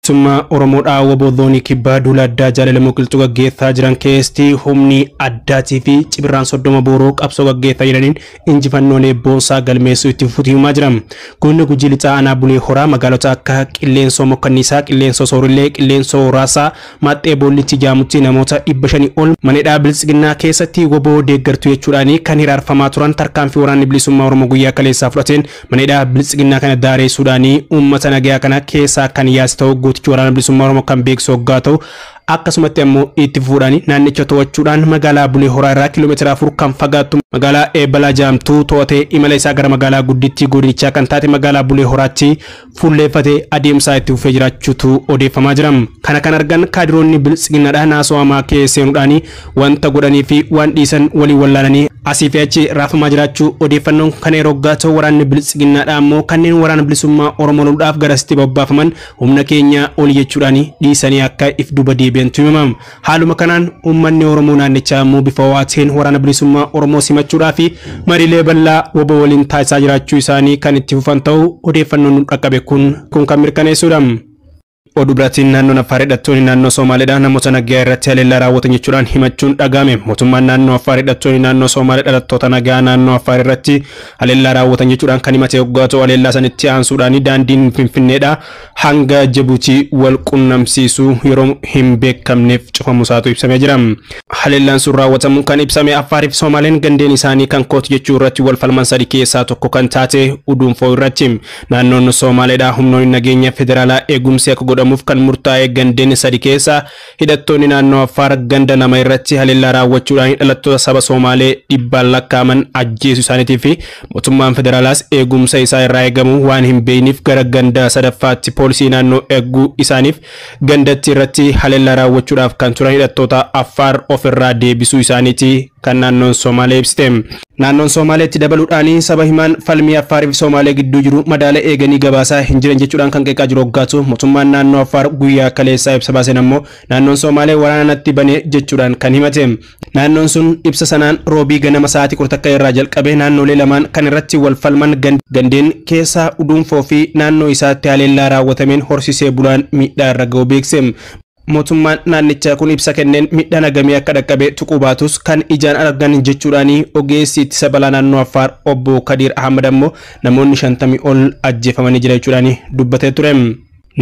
bilisummaa Oromoodhaa waboodhoonni kibbaa duula addaa jaalalamoo qilxuu gaggeessaa jiran keessatti humni addaatii fi cibirraan soddoma booroo qabsoo gaggeessaa jiraniin injifannoolee boonsaa galmeessuu itti fufaa jira. Godina Gujii Lixaa aanaa Bulee Horaa magaalota akka Qilleensoo Mokkanniisaa, Qilleensoo Soorillee, Qilleensoo Raasaa, Maaxxee Boollitti jaamutti namoota 500 ol manedhaa bilisiginnaa keessatti waboo deeggartuu jechuudhaan kan hiraarfamaa turan tarkaanfii waraanni bilisummaa Oromoo guyyaa kaleessaa fudhateen manedhaa bilisiginnaa kana daareessuudhaan uummata nagaa kana keessaa kan yaasita'u gootichi waraana bilisummaa Oromoo kan beeksisuu hoggaa ta'u akkasumatti ammoo itti fuudhanii naannicha to'achuudhaan magaalaa Bulee Horaa irraa kiiloomeetira 4 kan fagaattu magaalaa Eebalaa Jaamtuu to'atee imala isaa gara magaalaa guddittii godinichaa kan taate magaalaa Bulee Horaatti fuulleeffatee adeemsaa itti fufee jiraachuutu odeeffamaa jira. Kana kan argan kaadiroonni bilisiginnaadhaa naasoo'amaa keesseenuudhaan wanta godhanii fi waan dhiisan walii wallaalanii asii fi achi raafamaa jiraachuu odeeffannoon kan yeroo hoggaa ta'u waraanni bilisiginnaadhaa ammoo kanneen waraana bilisummaa Oromoo loluudhaaf garasitti bobbaafaman humna keenya ol jechuudhaan dhiisanii akka if duuba deebi'an tumamam. Haaluma kanaan uummanni Oromoo naannichaa ammoo bifa waateen waraana bilisummaa Oromoo simachuudhaa fi mariilee bal'aa waboo waliin taasisaa jiraachuu isaanii kan itti fufan ta'u odeeffannoon dhaqqabe kun kan mirkaneessuudha. Oduu biraatiin naannoon Affaar hidhattoonni naannoo Somaaleedhaan namoota nagaa irratti haleellaa raawwatan jechuudhaan himachuun dhagahame. Mootummaan naannoo Affaar hidhattoonni naannoo Somaalee dhalattoota nagaa naannoo Affaar irratti haleellaa raawwatan jechuudhaan kan himate hoggaa ta'u haleellaa sanitti aansuudhaan daandiin Finfinneedhaa hanga Jibuutii wal qunnamsiisuu yeroo hin beekamneef cufamuusaatu ibsamee jira. Haleellaan sun raawwatamuun kan ibsame Affaariif Somaaleen gandeen isaanii kan kooti jechuu irratti wal falman sadii keessaa tokko kan taate Uduunfoo irratti. Naannoon Somaaleedhaa humnoonni nageenya federaalaa eegumsi akka godhamuuf kan murtaa'e gandeen sadii keessa hidhattoonni naannoo Affaar ganda lama irratti haleellaa raawwachuudhaan dhalattoota saba Somaalee dhibbaan lakkaaman ajjeesuu isaaniitii fi mootummaan federaalaas eegumsa isaa irraa eegamu waan hin beekneef gara ganda sadaffaatti poolisii naannoo eeguu isaaniif gandatti irratti haleellaa raawwachuudhaaf kan turan hidhattoota Affaar ofirraa deebisuu isaaniitii kan naannoon Somaalee ibsite. Naannoon Somaaleetti dabaluudhaan saba himaan falmii Affaarii fi Somaalee gidduu jiru madaala eeganii gabaasaa hin jiran jechuudhaan kan qeeqaa jiru hoggaa ta'u mootummaan naannoo Affaar guyyaa kaleessaa ibsa baaseen ammoo naannoon Somaalee waraana natti banee jechuudhaan kan himate. Naannoon sun ibsa sanaan roobii ganama sa'aatii 10 irraa jalqabee naannolee lamaan kan irratti wal falman gandeen keessaa Uduunfoo fi naannoo isaatti haleellaa raawwatameen horsisee bulaan miidhaa irra ga'u beekse. Mootummaan naannichaa kun ibsa kenneen miidhaan hagamii akka dhaqqabe tuquu baatus kan ijaan argan jechuudhaan ogeessi ittisa balaa naannoo Affaar obbo Kadir Ahmad ammoo namoonni 50 ol ajjeefamanii jira jechuudhaan dubbatee ture.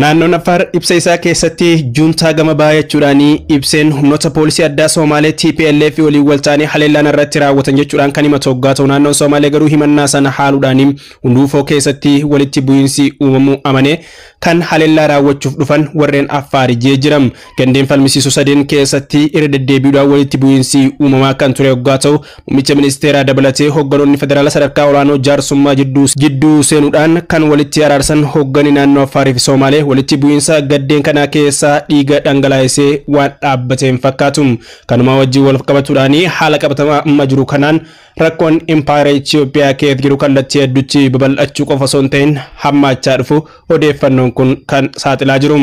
Naannoon Affaar ibsa isaa keessatti juuntaa gama bahaa jechuudhaan ibseen humnoota poolisii addaa Somaalee TPLF waliin wal ta'anii haleellaan irratti raawwatan jechuudhaan kan himatu hoggaa ta'u naannoon Somaalee garuu himannaa sana haaluudhaan Uduunfoo keessatti walitti bu'iinsi uumamuu amanee kan haleellaa raawwachuuf dhufan warreen Affaar jiram. Gandeen falmisiisuu sadeen keessatti irra deddeebiidhaan walitti bu'iinsi uumamaa kan ture hoggaa ta'u muummicha ministeeraa dabalatee hogganoonni federaalaa sadarkaa olaanoo jaarsummaa jidduu seenuudhaan kan walitti araarsan hoggani naannoo Affaarii fi Somaalee walitti bu'iinsa gaddeen kana keessaa dhiiga dhangalaasee waan dhaabbateen fakkaatu. Kanuma wajjin wal qabatuudhaan haala qabatamaa amma jiru kanaan rakkoon Empire Itoophiyaa keessa jiru kallattii hedduutti babal'achuu qofa osoo hin ta'in hammaachaa dhufu odeeffannoon kun kan saaxilaa jiru.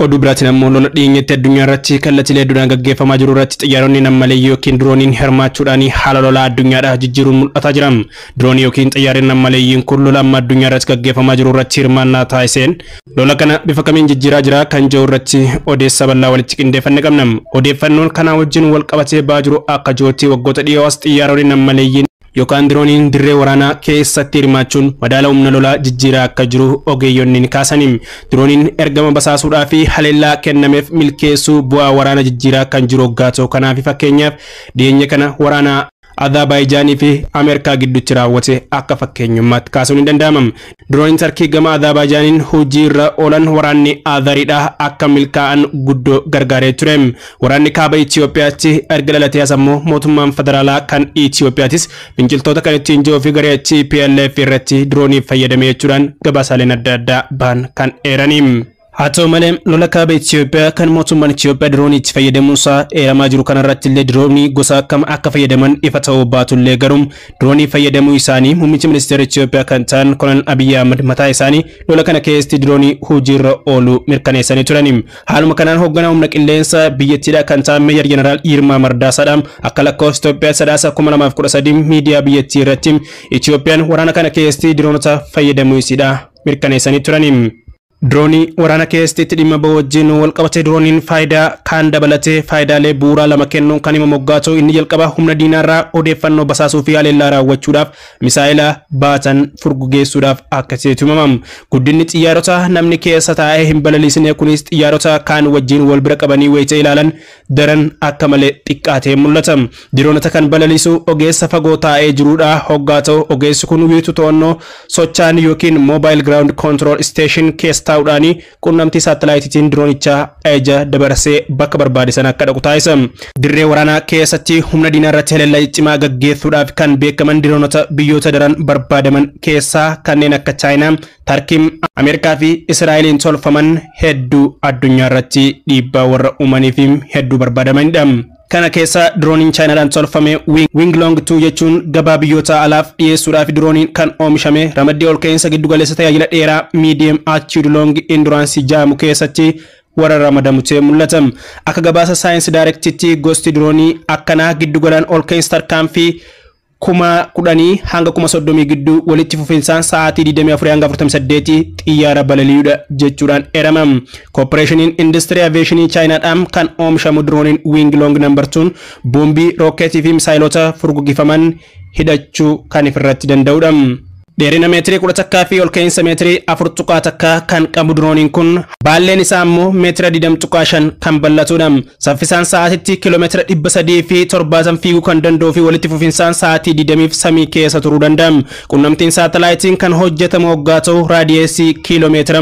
Oduu biraatiin ammoo lola dhiyeenyatti addunyaa irratti kallattiilee hedduudhaan gaggeeffamaa jiru irratti xiyyaaronni nammalee yookiin dirooniin hirmaachuudhaan haala lolaa addunyaadhaa jijjiiruun mul'ataa jira. Diroonii yookiin xiyyaarri nammaleeyyiin kun lola amma addunyaa irratti gaggeeffamaa jiru irratti hirmaannaa taasiseen lola kana bifa kamiin jijjiiraa jira kan jedhu irratti odeessa bal'aa walitti qindeeffanne qabna. Odeeffannoon kanaa wajjin wal qabatee ba'aa jiru akka jirutti waggoota dhiyooas xiyyaaronni nammaleeyyiin yookaan dirooniin dirree waraanaa keessatti hirmaachuun madaala humna lolaa jijjiiraa akka jiru ogeeyyonni ni kaasanii. Dirooniin ergama basaasuudhaa fi haleellaa kennameef milkeessuu bu'aa waraana jijjiiraa kan jiru hoggaa ta'u. Kanaaf fakkeenyaaf dhiyeenya kana waraana Azerbaijaan fi Ameerikaa gidduutti raawwate akka fakkeenyummaatti kaasuun ni danda'ama. Dirooniin Tarkii gama Azerbaijaniin hojii irra oolan waraanni Azeriidhaa akka milkaa'an guddoo gargaaree ture. Waraanni kaaba Itoophiyaatti erga dhalatee ammoo mootummaan federaalaa kan Itoophiyaattis finciltoota kan ittiin jiru fi garee TPLF irratti diroonii fayyadamee jechuudhaan gabaasaaleen adda addaa ba'an kan eeranii. Haa ta'u malee lola kaaba Itoophiyaa kan mootummaan Itoophiyaa diroonii itti fayyadamuusaa eeramaa jiru kanarratti illee diroonii gosa akkam akka fayyadaman ifa ta'uu baatullee garuu diroonii fayyadamuu isaanii muummichi ministeera Itoophiyaa kan ta'an Kolonel Abiy Ahmad mataa isaanii lola kana keessatti diroonii hojiirra ooluu mirkaneessanii turani. Haaluma kanaan hoogganaa humna qilleensa biyyattiidhaa kan ta'an Meejar Jeneraal Yilmaa Mardaasaadhaan akka lakkoofsa Itoophiyaa sadaasa 2013 miidiyaa biyyattii irratti Itoophiyaan waraana kana keessatti diroonota fayyadamuu isiidhaa mirkaneessanii turani. Droonii waraana keessatti dhimma ba'u wajjin walqabatee drooniin faayidaa kaan dabalatee faayidaalee bu'uuraa lama kennuun kan hima moggaatu inni jalqaba humna diinaarraa odeeffannoo basaasuu fi haleellaa raawwachuudhaaf misaa'ila baatan furgugeessuudhaaf akkasitti himamam. Guddinni xiyyaarota namni keessa taa'ee hin balaliisne kunis xiyyaarota kaan wajjin wal bira qabanii wayita ilaalan daran akka malee xiqqaatee mul'ata. Diroonota kan balaliisu ogeessa fagoo taa'ee jiruudha hoggaa ta'u ogeessi kun wiitu to'annoo sochaan yookiin mobile ground control station keessa taa'uudhaani qunnamtii saatalaayitiitiin diroonicha eja dabarsee bakka barbaade sana akka dhaqu taasisa. Dirree waraanaa keessatti humna diinaa irratti haleellaa cimaa gaggeessuudhaaf kan beekaman diroonota biyyoota daran barbaadaman keessaa kanneen akka Chaayinaa, Tarkii, Ameerikaa fi Israa'eliin tolfaman hedduu addunyaa irratti dhiibbaa warra uumanii fi hedduu barbaadamanidha. Kana keessa drooniin Chaayinaadhaan tolfame Winglong 2 jechuun gabaa biyyoota alaaf dhiyeessuudhaaf drooniin kan oomishame ramaddii ol ka'insa giddu galeessa tajaajila dheeraa medium achieved long endurance jedhamu keessatti warra ramadamutee mul'ata. Akka gabaasa saayinsii daayirektiitti gosti droonii akkanaa giddu galaan ol ka'insa tarkaanfii 10,000 hanga 30,000 gidduu walitti fufinsaan sa'aatii 24 hanga 48 xiyyaara balali'uudha jechuudhaan eramam. Corporation Industry Aviation Chaayinaadhaan kan oomishamu drooniin Winglong number 2 boombii rookeetii fi misaayilota furgugifaman hidhachuu kan ifirratti danda'uudha. Dheerina meetirii 10 fi ol ka'insa meetirii 4.1 kan qabu drooniin kun baalleen isaa immoo meetira 20.5 kan bal'atudha. Saffisaan sa'aatitti kiiloomeetira 300 fi 70 fiiguu kan danda'uu fi walitti fufinsaan sa'aatii 20 samii keessa turuu danda'a. Qunnamtiin saatalaayitiin kan hojjetamu waggaa ta'u raadiyeesii kiiloomeetira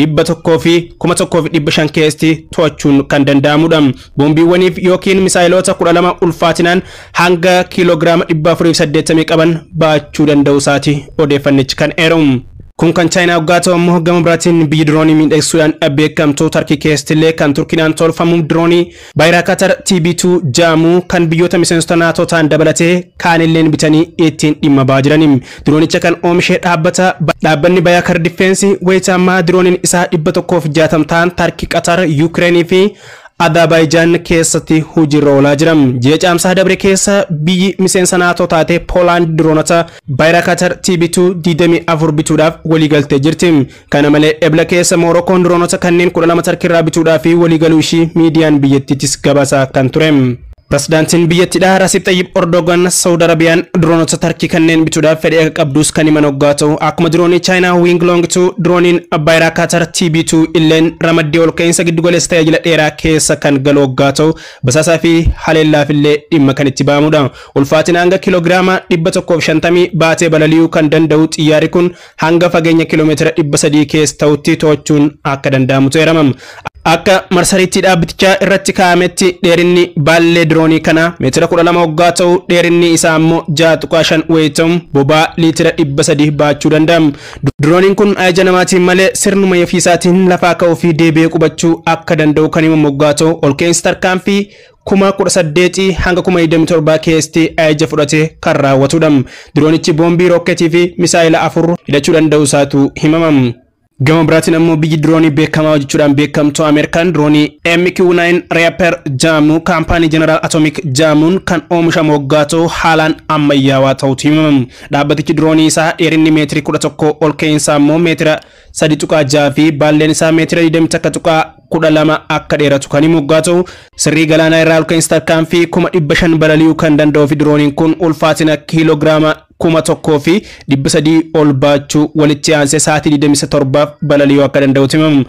100 fi 1,500 keessatti to'achuun kan danda'amudha. Boombiiwwaniif yookiin misaayilota 12 ulfaatinaan hanga kiiloogiraama 480 qaban baachuu danda'u isaati. Odeeffannichi kan eerumu. Kun kan Chaayinaa waggaa ta'u immoo gama biraatiin biyyi droonii miidhagsuudhaan beekamtu Tarkii keessattillee kan Turkiidhaan tolfamu droonii Bayraktar TB2 jedhamu kan biyyoota miseensota naatoo ta'an dabalatee kaanilleen bitanii ittiin dhimma ba'aa jiraniim. Droonicha kan oomishee dhaabbanni Bayraktar Difeensi wayita ammaa drooniin isaa 160 ta'an Tarkii, Qatar, Yuukireenii fi Azerbaijan keessatti hojiirra oolaa jira. Ji'a caamsaa dabre keessa biyyi miseensa naatoo taate Poolaand diroonota Bayraktar TB2 24 bituudhaaf waliigaltee jirti. Kana malee ebla keessa Moorokoon diroonota kanneen 12 Tarkiirraa bituudhaaf waliigaluu ishii miidiyaan biyyattiittis gabaasaa kan ture. Pirezidaantiin biyyattiidhaa Rasiib Xayyib Erdogan Saudi Arabiyaan diroonota Tarkii kanneen bituudhaaf fedhii akka qabdus kan himan waggaa ta'u akkuma diroonii Chaayinaa Winglong 2 dirooniin Bayraktar TB2 illeen ramaddii ol ka'insa giddu galeessa tajaajila dheeraa keessa kan galu waggaa ta'u basaasaa fi haleellaaf illee dhimma kan itti ba'amudha. Ulfaatina hanga kiiloogiraama 150 baatee balali'uu kan danda'u xiyyaarri kun hanga fageenya kiiloomeetira 300 keessa ta'utti to'achuun akka danda'amutu eeramam. Akka marsariitti dhaabbatichaa irratti kaa'ametti dheerinni baallee droonii kana meetira 12 waggaa ta'u dheerinni isaa immoo 6.5 wayitamu bobaa liitira 300 baachuu danda'a. Drooniin kun ajaja namaatiin malee sirnuma ofiisaatiin lafaa ka'uu fi deebi'ee qubachuu akka danda'u kan himamu waggaa ta'u ol ka'insi tarkaanfii 18,000 hanga 27,000 keessatti ajaja fudhatee kan raawwatudha. Droonichi boombii rooketii fi misaayila 4 hidhachuu danda'u isaatu himamam. Gama biraatiin ammoo biyyi droonii beekamaa jechuudhaan beekamtu Ameerikaan droonii MQ-9 Reaper jedhamu kaampaanii General Atomic jedhamuun kan oomishamu waggaa ta'u haalaan ammayyaawaa ta'utu himamu. Dhaabbatichi droonii isaa dheerinni meetirii 11 ol ka'insaa immoo meetira 3.6 fi baalleen isaa meetira 21.12 akka dheeratu kan himu waggaa ta'u sirrii galaanaa irraa ol ka'insa tarkaanfii 500 balali'uu kan danda'u fi drooniin kun ulfaatina kiiloogiraama 1,000 fi 300 ol baachuu walitti aansee sa'aatii 27 balali'uu akka danda'utu himamu.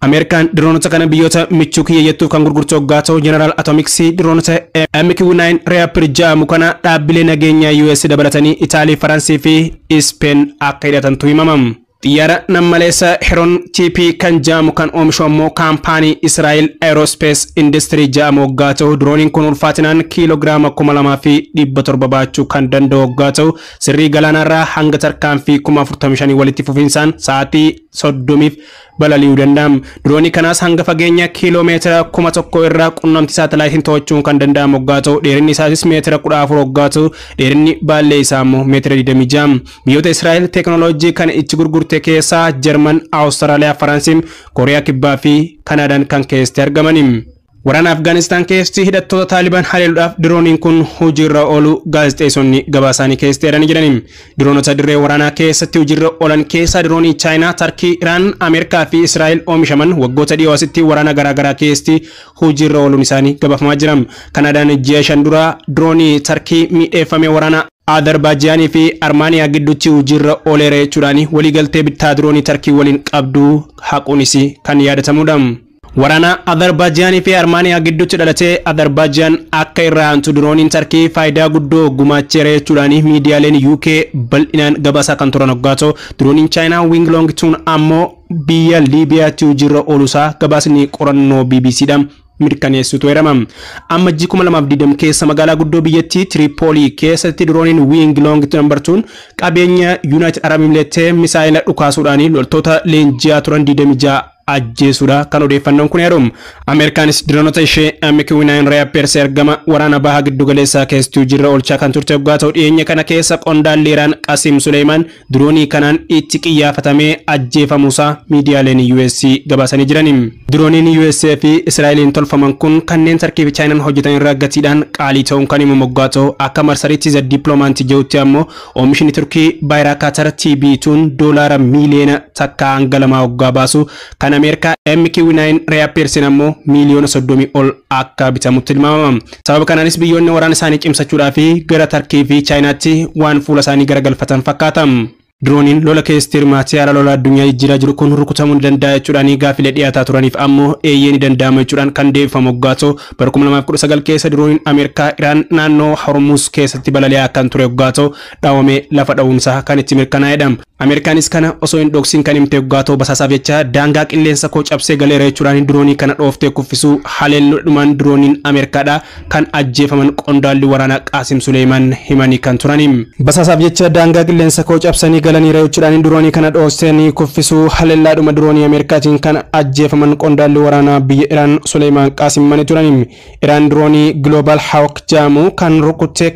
Ameerikaan diroonota kana biyyoota michuu kiyyeettuuf kan gurgurtu waggaa ta'u General Atomics diroonota MQ-9 Reaper jedhamu kana dhaabbilee nageenyaa US dabalatanii Itaalii, Faransii fi Ispeen akka hidhatantu himamam. Xiyyaara nammaleessa Heron TP kan jedhamu kan oomishu ammoo kaampaanii Israel Aerospace Industry jedhamu waggaa ta'u drooniin kun ulfaatinaan kiiloogiraama 2,700 baachuu kan danda'u waggaa ta'u sirrii galaanarraa hanga tarkaanfii 45,000 walitti fufinsaan sa'aatii 30 balali'uu danda'a. Droonii kanaas hanga fageenya kiiloomeetira 1,000 irraa qunnamtii saatalaayitiin to'achuun kan danda'amu waggaa ta'u dheerinni isaatis meetira 14 waggaa ta'u dheerinni baallee isaa immoo meetira 26. Biyyoota Israa'el teekinooloojii kana itti gurgurte keessaa Jarman, Awustiraaliyaa, Faransiin, Kooriyaa Kibbaa fi Kanaadaan kan keessatti argamani. Waraana Afgaanistaan keessatti hidhattoota Taalibaan haleeluudhaaf dirooniin kun hojiirra oolu gaazexeessonni gabaasaanii keessatti jedhanii jiraniim. Diroonota dirree waraanaa keessatti hojiirra oolan keessaa diroonii Chaayinaa, Tarkii, Iraan, Ameerikaa fi Israa'el oomishaman waggoota dhiyoo asitti waraana garaagaraa keessatti hojiirra ooluun isaanii gabaafamaa jira. Kanaadaan ji'a 5 dura diroonii Tarkii miidheeffame waraana Azerbaaijaanii fi Armaaniyaa gidduutti hojiirra ooleera jechuudhaan waliigaltee bittaa diroonii Tarkii waliin qabdu haquunis kan yaadatamudha. Waraana Azerbaaijaanii fi Armaaniyaa gidduutti dhalatee Azerbaijan akka irraa aantu dirooniin Tarkii faayidaa guddoo gumaacheera jechuudhaan miidiyaaleen UK bal'inaan gabaasaa kan turan hoggaatoo dirooniin Chaayinaa Wing Long Tun ammoo biyya Liibiyaatti hojiirra ooluusaa gabaasni qorannoo BBCdhaan mirkaneessitu jedhama. Amajjii 2020 keessa magaalaa guddoo biyyattii Tripoli keessatti dirooniin Wing Long Tun qabeenya United Arab Emirates misaayila dhukaasuudhaan loltoota leenji'aa turan 26 ajjeesuudha kan odeeffannoon kun jedhum. Ameerikaanis diroonota ishee MQ-9 Reapers ergama waraana bahaa giddu galeessaa keessatti hojiirra oolchaa kan turte waggaa ta'u dhiyeenya kana keessa qondaalli Iraan Qasim Suleymaan diroonii kanaan itti qiyyaafatamee ajjeefamuusaa miidiyaaleen US gabaasanii jiraniim. Dirooniin US fi Israa'eliin tolfaman kun kanneen Tarkii fi Chaayinaan hojjetan irraa gatiidhaan qaalii ta'uun kan himamu waggaa ta'u akka marsariitti The Diplomat jedhutti ammoo oomishni Turkii Bayraktar TB2 doolaara miiliyoona takka hanga 2 waggaa baasu kan Ameerikaa MQ-9 Reapers ammoo miiliyoona 30 ol akka bitamutti tilmaamama. Sababa kanaanis biyyoonni waraana isaanii cimsachuudhaa fi gara Tarkii fi Chaayinaatti waan fuula isaanii garagalfatan fakkaata. Dirooniin lola keessatti hirmaatee haala lola addunyaa jijjiiraa jiru kun rukutamuu ni danda'a jechuudhaan gaafilee dhiyaataa turaniif ammoo eeyyee ni danda'ama jechuudhaan kan deebifamu waggaa ta'u bara 2019 keessa dirooniin Ameerikaa Iraan naannoo Hormuz keessatti balali'aa kan ture waggaa ta'u dhaawamee lafa dha'uunsaa kan itti mirkanaa'edha. Ameerikaanis kana osoo hin dhoksin kan himte waggaa ta'u basaasaaf jecha daangaa qilleensa koo cabsee galeera jechuudhaan diroonii kana dhooftee kuffisuu haleelluudhumaan dirooniin Ameerikaadha kan ajjeefaman qondaalli waraanaa Qaasim Suleymaan himanii kan turaniim. Basaasaaf jecha daangaa qilleensa koo cabsanii galaniira jechuudhaan diroonii kana dhoostanii kuffisuu haleellaadhuma diroonii Ameerikaatiin kan ajjeefaman qondaalli waraanaa biyya Iraan Suleymaan Qaasim manii turaniim. Iraan diroonii Global Hawk jedhamu kan rukuttee